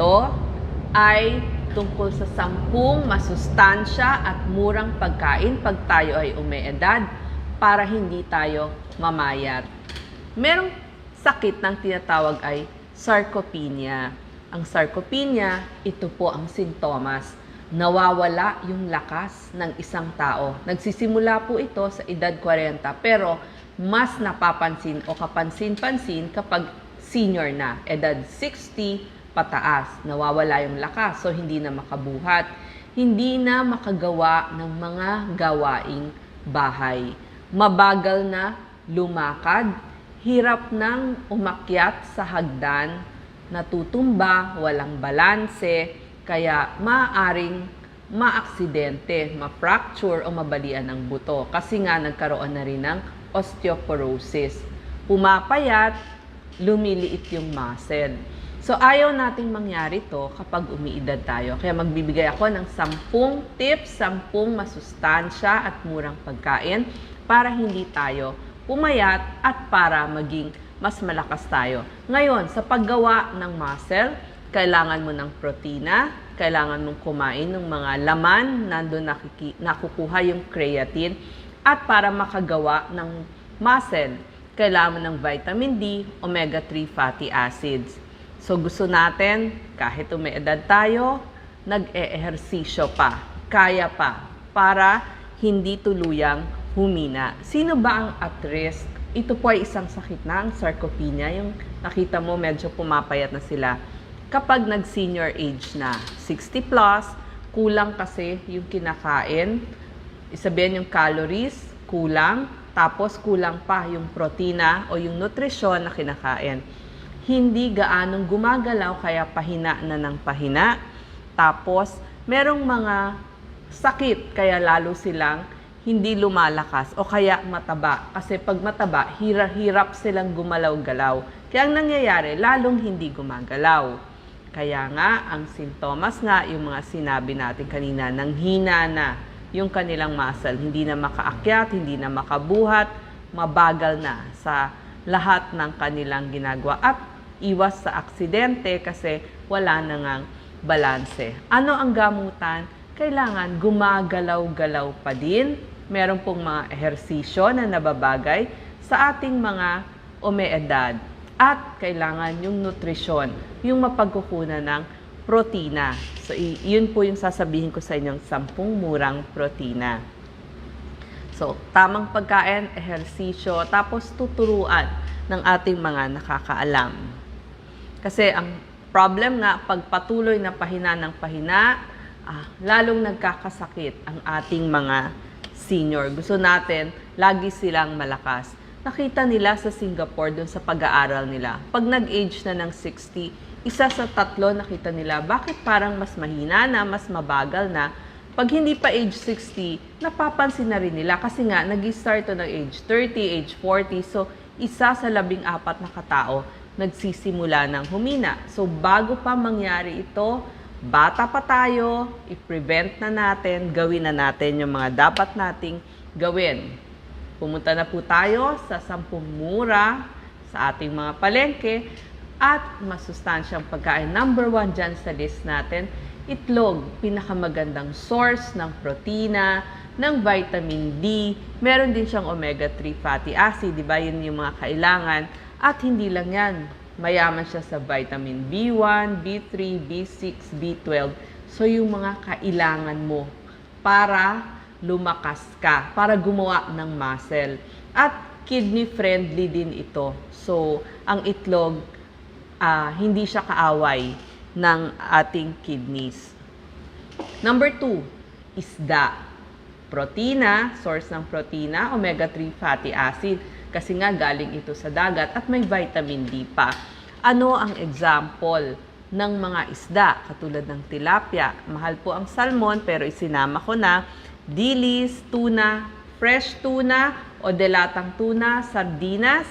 ito ay tungkol sa 10 masustansya at murang pagkain pag tayo ay umeedad para hindi tayo mamayat. Merong sakit ng tinatawag ay sarcopenia. Ang sarcopenia, ito po ang sintomas. Nawawala yung lakas ng isang tao. Nagsisimula po ito sa edad 40 pero mas napapansin o kapansin-pansin kapag senior na, edad 60 pataas. Nawawala yung lakas, so hindi na makabuhat. Hindi na makagawa ng mga gawaing bahay. Mabagal na lumakad, hirap nang umakyat sa hagdan, natutumba, walang balanse, kaya maaaring maaksidente, ma-fracture o mabalian ng buto kasi nga nagkaroon na rin ng osteoporosis. Pumapayat, lumiliit yung muscle. So ayaw nating mangyari to kapag umiidad tayo. Kaya magbibigay ako ng 10 tips, 10 masustansya at murang pagkain para hindi tayo pumayat at para maging mas malakas tayo. Ngayon, sa paggawa ng muscle, kailangan mo ng protina, kailangan mong kumain ng mga laman, nandun nakukuha yung creatine, at para makagawa ng muscle, kailangan mo ng vitamin D, omega-3 fatty acids. So gusto natin, kahit umeedad tayo, nag-eehersisyo pa, kaya pa, para hindi tuluyang humina. Sino ba ang at risk? Ito po ay isang sakit na ang sarcopenia, yung nakita mo medyo pumapayat na sila. Kapag nag-senior age na, 60 plus, kulang kasi yung kinakain. Isabihin yung calories, kulang. Tapos kulang pa yung protina o yung nutrisyon na kinakain. Hindi gaanong gumagalaw kaya pahina na ng pahina. Tapos merong mga sakit kaya lalo silang hindi lumalakas o kaya mataba. Kasi pag mataba, hirap silang gumalaw-galaw. Kaya ang nangyayari, lalong hindi gumagalaw. Kaya nga, ang sintomas nga, yung mga sinabi natin kanina, nanghina na yung kanilang muscle. Hindi na makaakyat, hindi na makabuhat, mabagal na sa lahat ng kanilang ginagawa. At iwas sa aksidente kasi wala na ngang balanse. Ano ang gamutan? Kailangan gumagalaw-galaw pa din. Meron pong mga ehersisyo na nababagay sa ating mga umeedad. At kailangan yung nutrisyon, yung mapagkukunan ng protina. So, yun po yung sasabihin ko sa inyong 10 murang protina. So, tamang pagkain, ehersisyo, tapos tuturuan ng ating mga nakakaalam. Kasi ang problem nga, pag patuloy na pahina ng pahina, lalong nagkakasakit ang ating mga senior. Gusto natin, lagi silang malakas. Nakita nila sa Singapore dun sa pag-aaral nila. Pag nag-age na ng 60, isa sa 3 nakita nila, bakit parang mas mahina na, mas mabagal na. Pag hindi pa age 60, napapansin na rin nila kasi nga nag-start to ng age 30, age 40. So, isa sa 14 na katao nagsisimula ng humina. So, bago pa mangyari ito, bata pa tayo, i-prevent na natin, gawin na natin yung mga dapat nating gawin. Pumunta na po tayo sa 10 mura sa ating mga palengke at masustansyang pagkain. Number 1 dyan sa list natin, itlog. Pinakamagandang source ng protina, ng vitamin D. Meron din siyang omega-3 fatty acid, di ba? Yun yung mga kailangan. At hindi lang yan. Mayaman siya sa vitamin B1, B3, B6, B12. So yung mga kailangan mo para lumakas ka, para gumawa ng muscle. At kidney-friendly din ito. So, ang itlog, hindi siya kaaway ng ating kidneys. Number 2, isda. Protina, source ng protina, omega-3 fatty acid. Kasi nga galing ito sa dagat at may vitamin D pa. Ano ang example ng mga isda? Katulad ng tilapia. Mahal po ang salmon pero isinama ko na dilis, tuna, fresh tuna o delatang tuna, sardinas,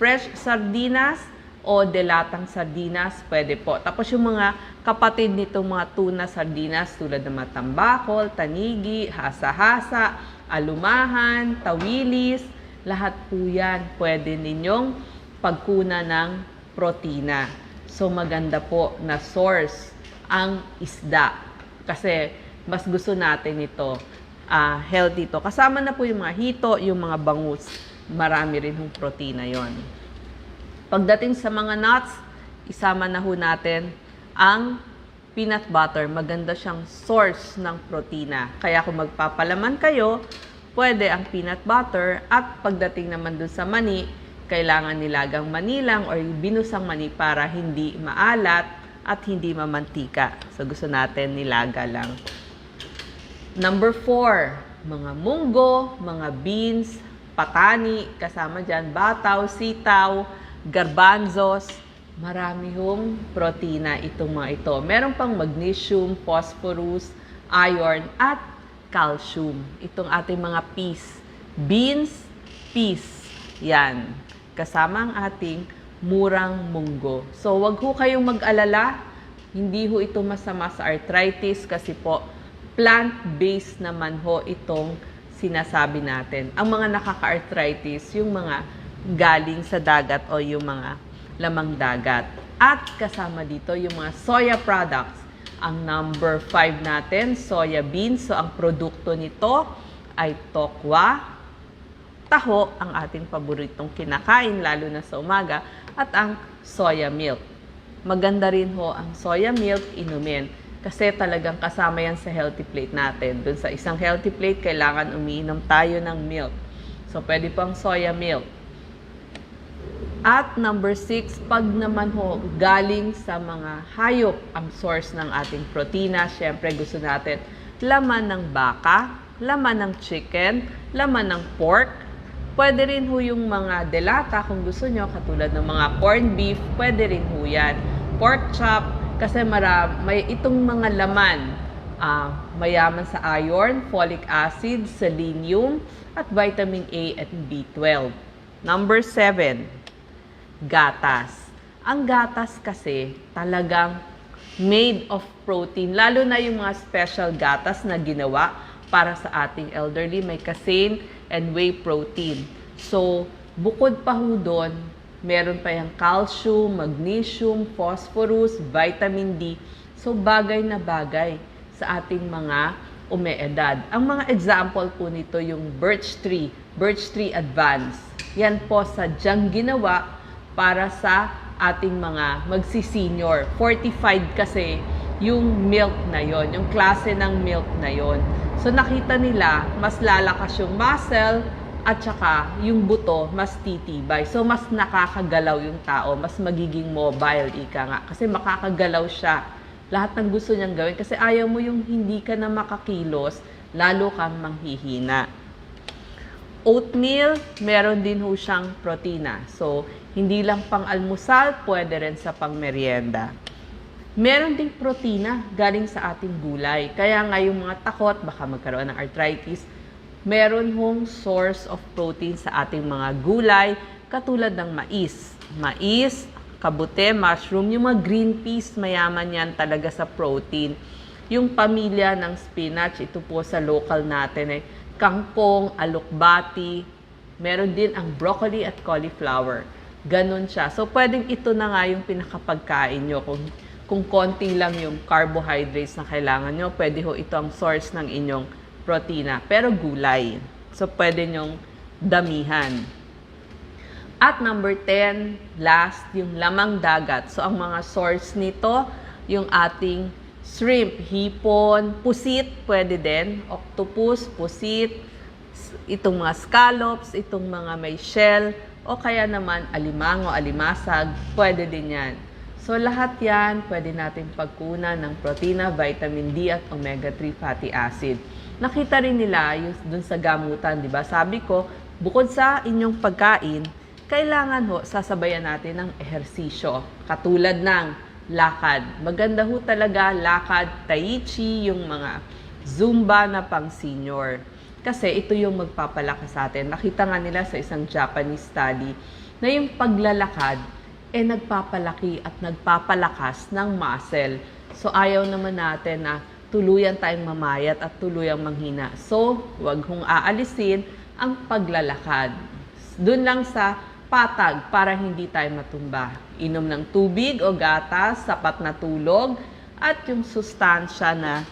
fresh sardinas o delatang sardinas, pwede po. Tapos yung mga kapatid nitong mga tuna, sardinas tulad ng matambakol, tanigi, hasa-hasa, alumahan, tawilis, lahat po yan pwede ninyong pagkuna ng protina. So maganda po na source ang isda. Kasi mas gusto natin ito, healthy ito. Kasama na po yung mga hito, yung mga bangus. Marami rin yung protina yon. Pagdating sa mga nuts, isama na ho natin ang peanut butter. Maganda siyang source ng protina. Kaya kung magpapalaman kayo, pwede ang peanut butter. At pagdating naman dun sa mani, kailangan nilagang mani lang or binusang mani para hindi maalat at hindi mamantika. So gusto natin nilaga lang. Number 4, mga munggo, mga beans, patani, kasama dyan, bataw, sitaw, garbanzos. Marami hong protina itong mga ito. Meron pang magnesium, phosphorus, iron, at calcium. Itong ating mga peas. Beans, peas. Yan. Kasama ang ating murang munggo. So, wag ho kayong mag-alala. Hindi ho ito masama sa arthritis kasi po, plant-based naman ho itong sinasabi natin. Ang mga nakaka-arthritis, yung mga galing sa dagat o yung mga lamang dagat. At kasama dito yung mga soya products. Ang number 5 natin, soya beans. So, ang produkto nito ay tokwa, taho, ang ating paboritong kinakain, lalo na sa umaga, at ang soya milk. Maganda rin ho ang soya milk inumin kasi talagang kasama yan sa healthy plate natin. Doon sa isang healthy plate, kailangan umiinom tayo ng milk. So, pwede pang soya milk. At number 6, pag naman ho, galing sa mga hayop ang source ng ating protina, syempre gusto natin laman ng baka, laman ng chicken, laman ng pork. Pwede rin ho yung mga delata kung gusto nyo, katulad ng mga corned beef, pwede rin ho yan. Pork chop, kasi may itong mga laman, mayaman sa iron, folic acid, selenium, at vitamin A at B12. Number 7, gatas. Ang gatas kasi talagang made of protein, lalo na yung mga special gatas na ginawa para sa ating elderly, may casein and whey protein. So, bukod pa ho doon, meron pa yung calcium, magnesium, phosphorus, vitamin D. So, bagay na bagay sa ating mga umeedad. Ang mga example po nito yung birch tree advance. Yan po sadyang ginawa para sa ating mga magsi-senior. Fortified kasi yung milk na yon, yung klase ng milk na yon. So nakita nila, mas lalakas yung muscle at saka yung buto mas titibay. So mas nakakagalaw yung tao, mas magiging mobile, ika nga. Kasi makakagalaw siya. Lahat ng gusto niyang gawin. Kasi ayaw mo yung hindi ka na makakilos, lalo kang manghihina. Oatmeal, meron din ho siyang protina. So, hindi lang pang almusal, pwede rin sa pang merienda. Meron ding protina galing sa ating gulay. Kaya nga yung mga takot, baka magkaroon ng arthritis, meron hong source of protein sa ating mga gulay, katulad ng mais. Mais, kabute, mushroom, yung mga green peas, mayaman yan talaga sa protein. Yung pamilya ng spinach, ito po sa local natin ay kangkong, alokbati, meron din ang broccoli at cauliflower. Ganon siya. So, pwedeng ito na nga yung pinakapagkain nyo. Kung konti lang yung carbohydrates na kailangan nyo, pwede ho ito ang source ng inyong protina. Pero gulay. So, pwede nyong damihan. At number 10, last, yung lamang dagat. So, ang mga source nito, yung ating shrimp, hipon, pusit, pwede din. Octopus, pusit, itong mga scallops, itong mga may shell, o kaya naman alimango, alimasag, pwede din yan. So, lahat yan, pwede natin pagkunan ng protina, vitamin D at omega-3 fatty acid. Nakita rin nila yung dun sa gamutan, di ba? Sabi ko, bukod sa inyong pagkain, kailangan ho, sasabayan natin ng ehersisyo. Katulad ng lakad. Maganda ho talaga lakad, tai chi, yung mga zumba na pang senior. Kasi ito yung magpapalakas sa atin. Nakita nga nila sa isang Japanese study na yung paglalakad nagpapalaki at nagpapalakas ng muscle. So, ayaw naman natin na tuluyan tayong mamayat at tuluyang manghina. So, wag hong aalisin ang paglalakad. Doon lang sa patag para hindi tayo matumba. inom ng tubig o gatas, sapat na tulog, at yung sustansya na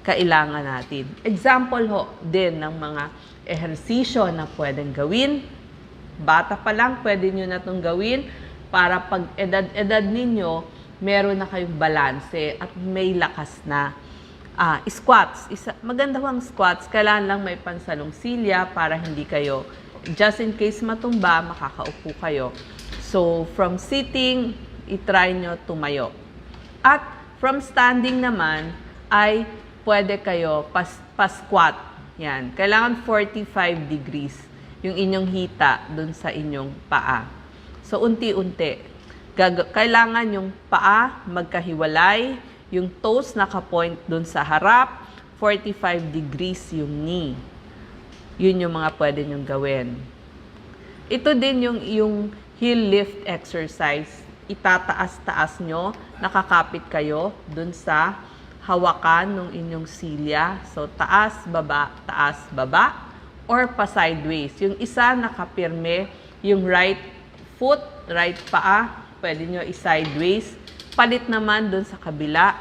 kailangan natin. Example ho din ng mga ehersisyo na pwedeng gawin. Bata pa lang, pwede nyo na itong gawin para pag edad-edad ninyo, meron na kayong balanse at may lakas na. Squats. Maganda ho ang squats. Kailangan lang may pansalong silya para hindi kayo, just in case matumba, makakaupo kayo. So, from sitting, itry nyo tumayo. At from standing naman, ay pwede kayo pa-squat. Yan. Kailangan 45 degrees yung inyong hita dun sa inyong paa. So, unti-unti. Kailangan yung paa magkahiwalay, yung toes naka-point dun sa harap, 45 degrees yung knee. Yun yung mga pwede nyong gawin. Ito din yung heel lift exercise. Itataas-taas nyo, nakakapit kayo dun sa hawakan ng inyong silya. So, taas, baba, or pa-sideways. Yung isa nakapirme, yung right foot, right paa, pwede nyo i-sideways. Palit naman dun sa kabila,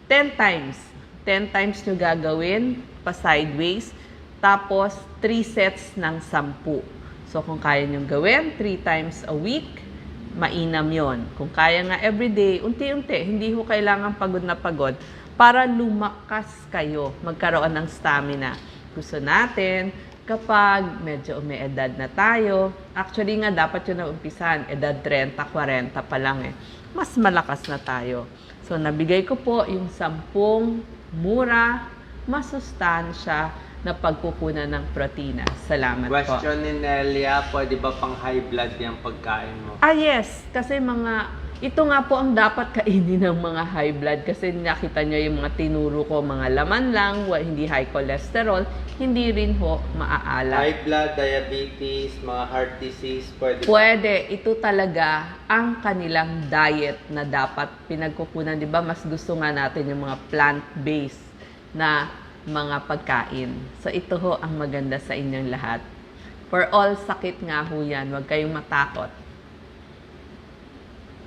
10 times. 10 times nyo gagawin, pa-sideways. Tapos, 3 sets ng 10. So, kung kaya nyo gawin, 3 times a week, mainam yon. Kung kaya nga everyday, unti-unti, hindi ho kailangan pagod na pagod para lumakas kayo, magkaroon ng stamina. Gusto natin, kapag medyo umeedad na tayo, actually nga dapat yun na umpisan, edad 30, 40 pa lang mas malakas na tayo. So, nabigay ko po yung 10 mura, masustansya na pagkukunan ng protina. Salamat po. Question ni Nelia, pwede ba pang high blood yung pagkain mo? Yes. Kasi ito nga po ang dapat kainin ng mga high blood. Kasi nakita nyo yung mga tinuro ko, mga laman lang, hindi high cholesterol, hindi rin ho maaalat. High blood, diabetes, mga heart disease, pwede ba? Pwede. Ito talaga ang kanilang diet na dapat pinagkukunan. Di ba? Mas gusto nga natin yung mga plant-based na mga pagkain. So, ito ho ang maganda sa inyong lahat. For all sakit nga ho yan, huwag kayong matakot.